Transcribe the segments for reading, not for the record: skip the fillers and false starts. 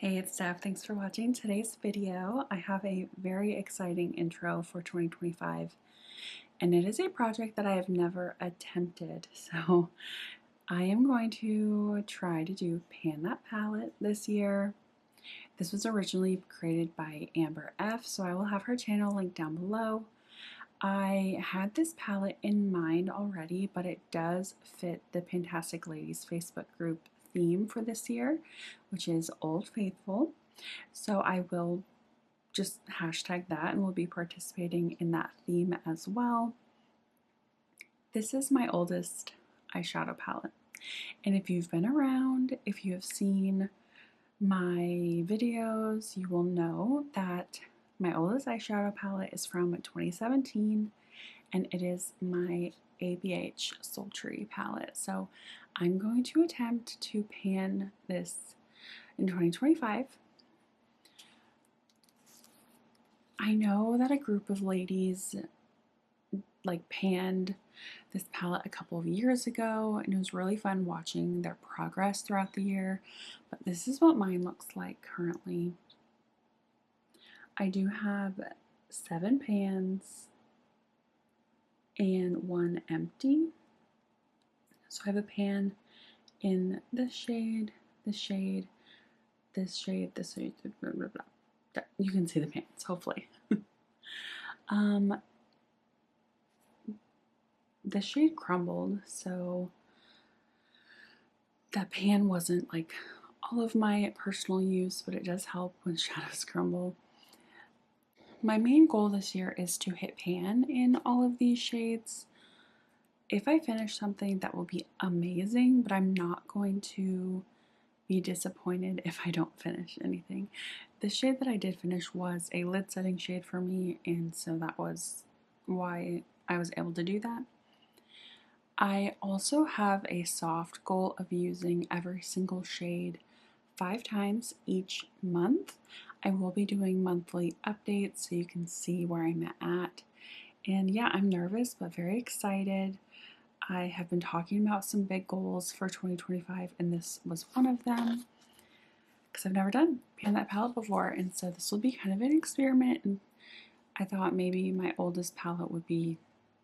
Hey, it's Steph. Thanks for watching today's video. I have a very exciting intro for 2025, and it is a project that I have never attempted. So I am going to try to do Pan That Palette this year. This was originally created by Amber F, so I will have her channel linked down below. I had this palette in mind already, but it does fit the Fantastic Ladies Facebook group theme for this year, which is Old Faithful. So I will just hashtag that and we'll be participating in that theme as well. This is my oldest eyeshadow palette. And if you've been around, if you have seen my videos, you will know that my oldest eyeshadow palette is from 2017 and it is my ABH Sultry palette. So I'm going to attempt to pan this in 2025. I know that a group of ladies panned this palette a couple of years ago, and it was really fun watching their progress throughout the year, but this is what mine looks like currently. I do have 7 pans and 1 empty. So I have a pan in this shade, this shade, this shade, this shade, blah, blah, blah. You can see the pans, hopefully. The shade crumbled, so that pan wasn't like all of my personal use, but it does help when shadows crumble. My main goal this year is to hit pan in all of these shades. If I finish something, that will be amazing, but I'm not going to be disappointed if I don't finish anything. The shade that I did finish was a lid setting shade for me, and so that was why I was able to do that. I also have a soft goal of using every single shade 5 times each month. I will be doing monthly updates so you can see where I'm at. And yeah, I'm nervous but very excited. I have been talking about some big goals for 2025 and this was one of them because I've never done Pan That Palette before, and so this will be kind of an experiment, and I thought maybe my oldest palette would be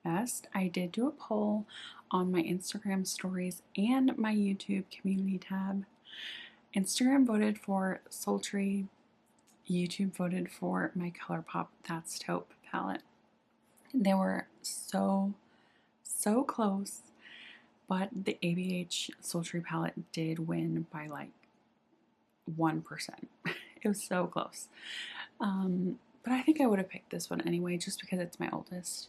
best. I did do a poll on my Instagram stories and my YouTube community tab. Instagram voted for Sultry, YouTube voted for my ColourPop That's Taupe palette. They were so close, but the ABH Sultry palette did win by like 1%. It was so close. But I think I would have picked this one anyway, just because it's my oldest.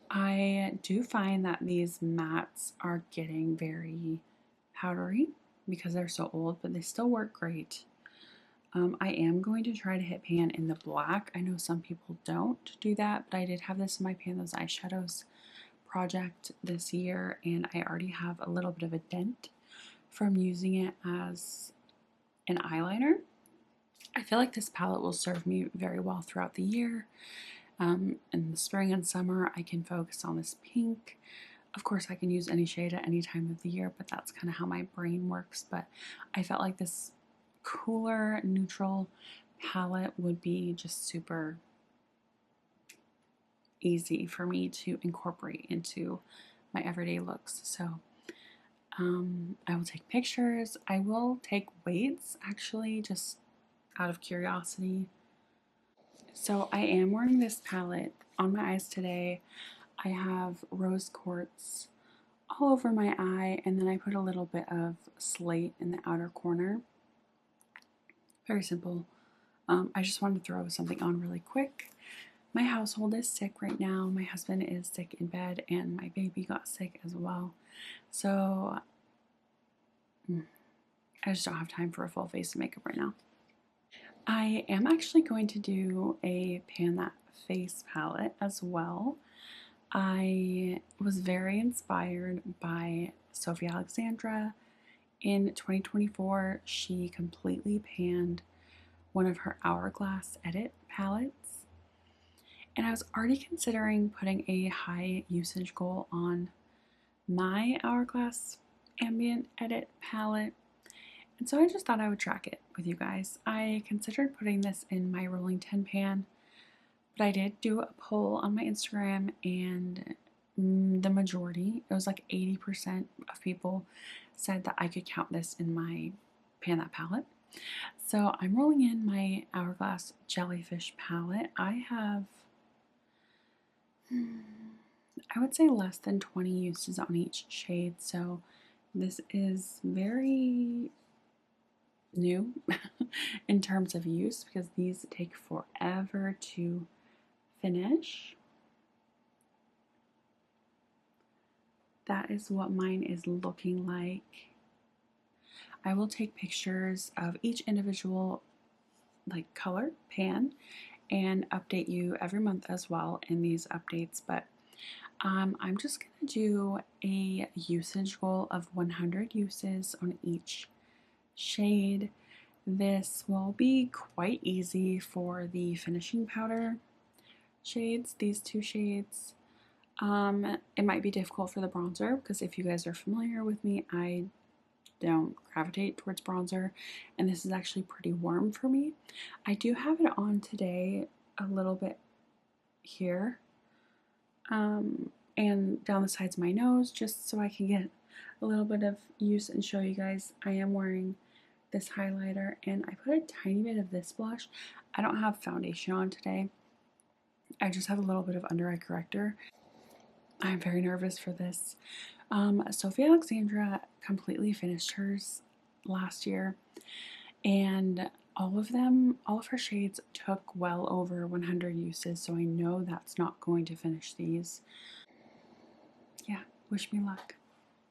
I do find that these mattes are getting very powdery because they're so old, but they still work great. I am going to try to hit pan in the black. I know some people don't do that, but I did have this in my Pan Those Eyeshadows project this year, and I already have a little bit of a dent from using it as an eyeliner. I feel like this palette will serve me very well throughout the year. In the spring and summer, I can focus on this pink. Of course, I can use any shade at any time of the year, but that's kind of how my brain works. But I felt like this cooler, neutral palette would be just super easy for me to incorporate into my everyday looks. So I will take pictures. I will take weights, actually, just out of curiosity. So I am wearing this palette on my eyes today. I have rose quartz all over my eye, and then I put a little bit of slate in the outer corner. Very simple. I just wanted to throw something on really quick. My household is sick right now. My husband is sick in bed, and my baby got sick as well. So I just don't have time for a full face of makeup right now. I am actually going to do a Pan That Face palette as well. I was very inspired by Sophie Alexandra. In 2024, she completely panned one of her Hourglass Edit palettes. And I was already considering putting a high usage goal on my Hourglass Ambient Edit palette. And so I just thought I would track it with you guys. I considered putting this in my rolling tin pan, but I did do a poll on my Instagram, and the majority, it was like 80% of people said that I could count this in my Pan That palette. So I'm rolling in my Hourglass Jellyfish palette. I have, I would say, less than 20 uses on each shade, so this is very new in terms of use because these take forever to finish. That is what mine is looking like. I will take pictures of each individual like color pan and update you every month as well in these updates, but I'm just gonna do a usage goal of 100 uses on each shade. This will be quite easy for the finishing powder shades, these two shades. It might be difficult for the bronzer because if you guys are familiar with me, I don't gravitate towards bronzer, and this is actually pretty warm for me. I do have it on today a little bit here, and down the sides of my nose, just so I can get a little bit of use and show you guys. I am wearing this highlighter, and I put a tiny bit of this blush. I don't have foundation on today. I just have a little bit of under eye corrector. I'm very nervous for this. Sophie Alexandra completely finished hers last year, and all of her shades took well over 100 uses, so I know that's not going to finish these. Yeah, wish me luck.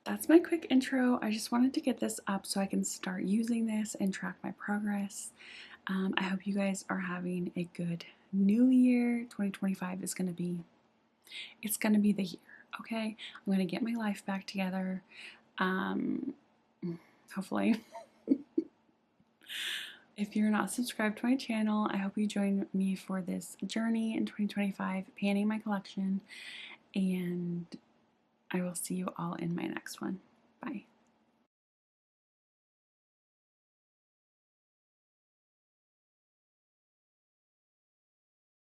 That's my quick intro. I just wanted to get this up so I can start using this and track my progress. I hope you guys are having a good new year. 2025 is going to be, it's going to be the year, okay? I'm going to get my life back together, hopefully. If you're not subscribed to my channel, I hope you join me for this journey in 2025, panning my collection, and I will see you all in my next one.